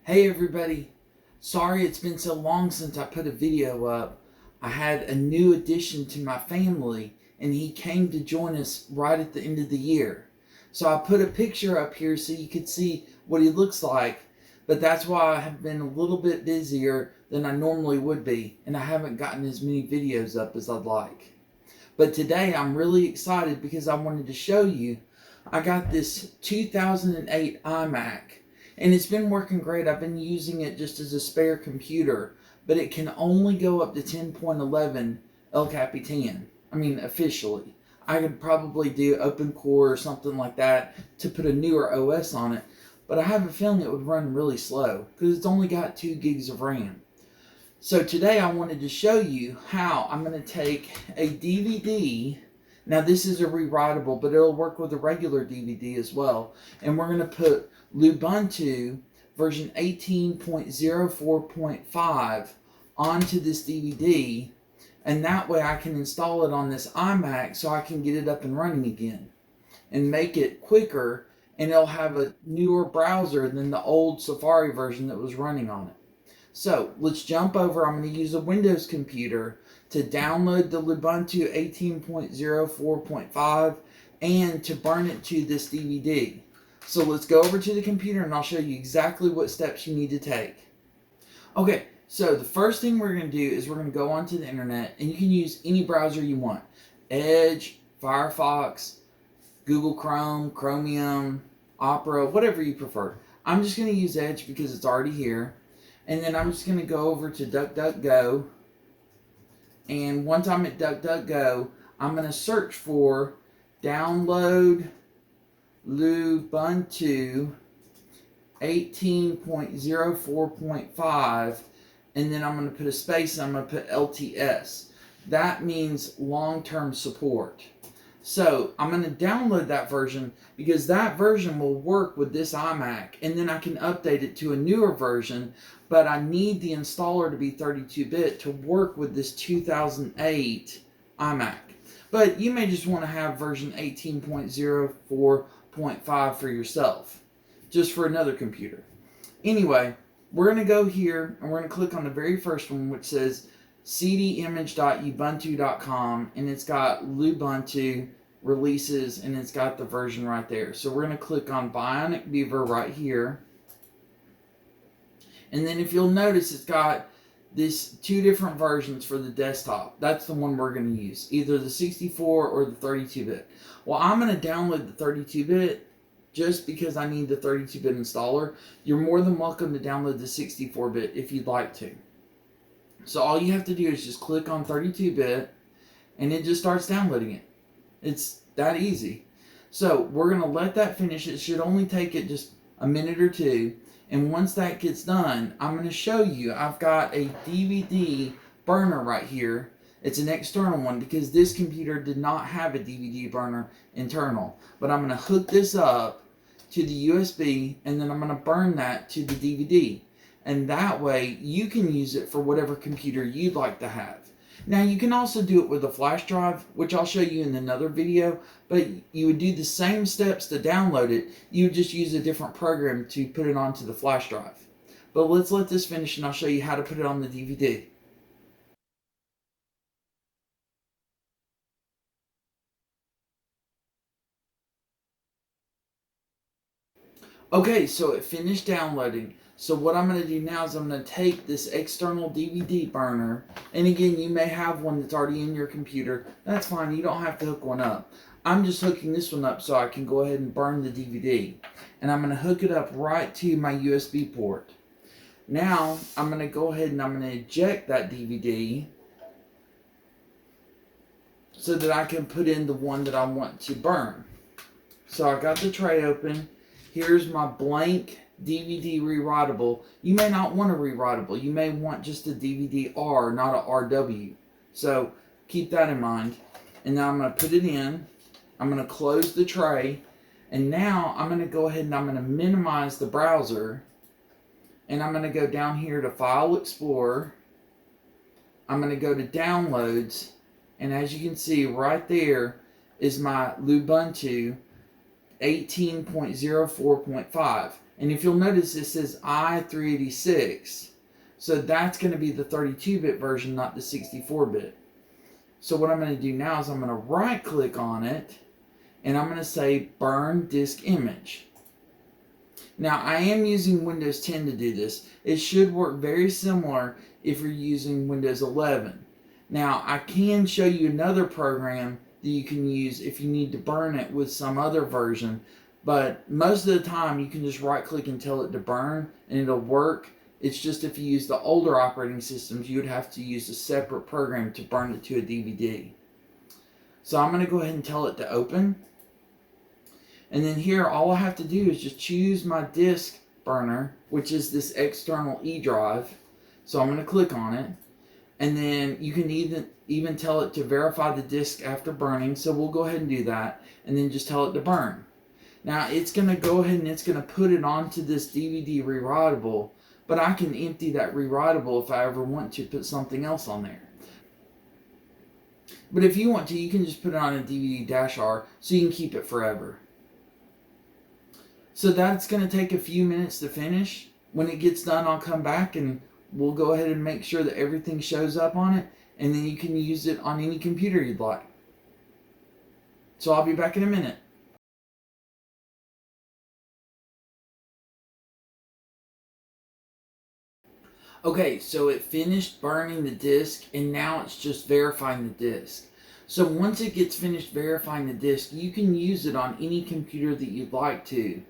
Hey everybody, sorry it's been so long since I put a video up. I had a new addition to my family and he came to join us right at the end of the year. So I put a picture up here so you could see what he looks like, but that's why I have been a little bit busier than I normally would be and I haven't gotten as many videos up as I'd like. But today I'm really excited because I wanted to show you I got this 2008 iMac and it's been working great. I've been using it just as a spare computer, but it can only go up to 10.11 El Capitan. I mean, officially. I could probably do Open Core or something like that to put a newer OS on it, but I have a feeling it would run really slow because it's only got 2 gigs of RAM. So today I wanted to show you how I'm going to take a DVD. Now this is a rewritable, but it'll work with a regular DVD as well. And we're going to put Lubuntu version 18.04.5 onto this DVD. And that way I can install it on this iMac so I can get it up and running again. And make it quicker, and it'll have a newer browser than the old Safari version that was running on it. So let's jump over. I'm going to use a Windows computer to download the Lubuntu 18.04.5 and to burn it to this DVD. So let's go over to the computer and I'll show you exactly what steps you need to take. Okay, so the first thing we're going to do is we're going to go onto the internet, and you can use any browser you want. Edge, Firefox, Google Chrome, Chromium, Opera, whatever you prefer. I'm just going to use Edge because it's already here. And then I'm just going to go over to DuckDuckGo. And once I'm at DuckDuckGo, I'm going to search for download Lubuntu 18.04.5. And then I'm going to put a space and I'm going to put LTS. That means long-term support. So I'm going to download that version because that version will work with this iMac, and then I can update it to a newer version, but I need the installer to be 32-bit to work with this 2008 iMac. But you may just want to have version 18.04.5 for yourself, just for another computer. Anyway, we're going to go here and we're going to click on the very first one, which says cdimage.ubuntu.com, and it's got Lubuntu releases and it's got the version right there. So we're going to click on Bionic Beaver right here, and then if you'll notice, it's got this 2 different versions for the desktop. That's the one we're going to use, either the 64 or the 32-bit. Well, I'm going to download the 32-bit just because I need the 32-bit installer. You're more than welcome to download the 64-bit if you'd like to. So all you have to do is just click on 32-bit and it just starts downloading it. It's that easy. So we're going to let that finish. It should only take it just a minute or two. And once that gets done, I'm going to show you. I've got a DVD burner right here. It's an external one because this computer did not have a DVD burner internal. But I'm going to hook this up to the USB and then I'm going to burn that to the DVD. And that way you can use it for whatever computer you'd like to have. Now you can also do it with a flash drive, which I'll show you in another video, but you would do the same steps to download it. You would just use a different program to put it onto the flash drive. But let's let this finish and I'll show you how to put it on the DVD. Okay, so it finished downloading. So what I'm going to do now is I'm going to take this external DVD burner, and again, you may have one that's already in your computer. That's fine, you don't have to hook one up. I'm just hooking this one up so I can go ahead and burn the DVD. And I'm going to hook it up right to my USB port. Now, I'm going to go ahead and I'm going to eject that DVD so that I can put in the one that I want to burn. So I got the tray open. Here's my blank DVD rewritable. You may not want a rewritable. You may want just a DVD-R, not a RW. So keep that in mind. And now I'm going to put it in. I'm going to close the tray. And now I'm going to go ahead and I'm going to minimize the browser. And I'm going to go down here to File Explorer. I'm going to go to Downloads. And as you can see right there is my Lubuntu 18.04.5. And if you'll notice, it says i386. So that's going to be the 32-bit version, not the 64-bit. So what I'm going to do now is I'm going to right click on it and I'm going to say burn disk image. Now I am using Windows 10 to do this. It should work very similar if you're using Windows 11. Now I can show you another program that you can use if you need to burn it with some other version, but most of the time you can just right click and tell it to burn and it'll work. It's just if you use the older operating systems, you would have to use a separate program to burn it to a DVD. So I'm going to go ahead and tell it to open. And then here, all I have to do is just choose my disk burner, which is this external E drive. So I'm going to click on it. And then you can even tell it to verify the disk after burning. So we'll go ahead and do that. And then just tell it to burn. Now it's going to go ahead and it's going to put it onto this DVD rewritable. But I can empty that rewritable if I ever want to put something else on there. But if you want to, you can just put it on a DVD-R so you can keep it forever. So that's going to take a few minutes to finish. When it gets done, I'll come back and we'll go ahead and make sure that everything shows up on it. And then you can use it on any computer you'd like. So I'll be back in a minute. Okay, so it finished burning the disk and now it's just verifying the disk. So once it gets finished verifying the disk, you can use it on any computer that you'd like to,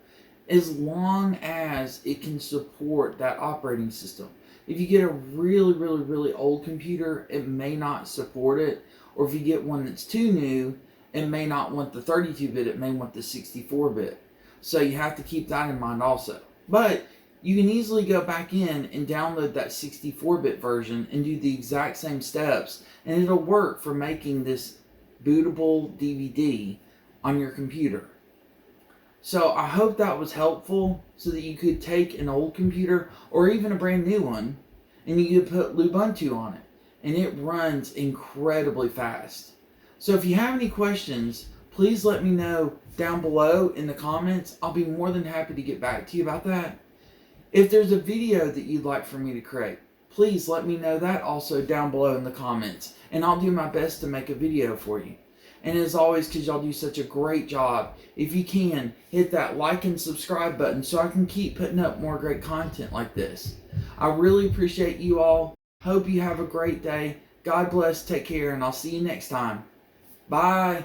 as long as it can support that operating system. If you get a really old computer, it may not support it. Or if you get one that's too new, it may not want the 32-bit, it may want the 64-bit. So you have to keep that in mind also. But you can easily go back in and download that 64-bit version and do the exact same steps, and it'll work for making this bootable DVD on your computer. So I hope that was helpful so that you could take an old computer or even a brand new one and you could put Lubuntu on it, and it runs incredibly fast. So if you have any questions, please let me know down below in the comments. I'll be more than happy to get back to you about that. If there's a video that you'd like for me to create, please let me know that also down below in the comments, and I'll do my best to make a video for you. And as always, because y'all do such a great job, if you can, hit that like and subscribe button so I can keep putting up more great content like this. I really appreciate you all. Hope you have a great day. God bless, take care, and I'll see you next time. Bye.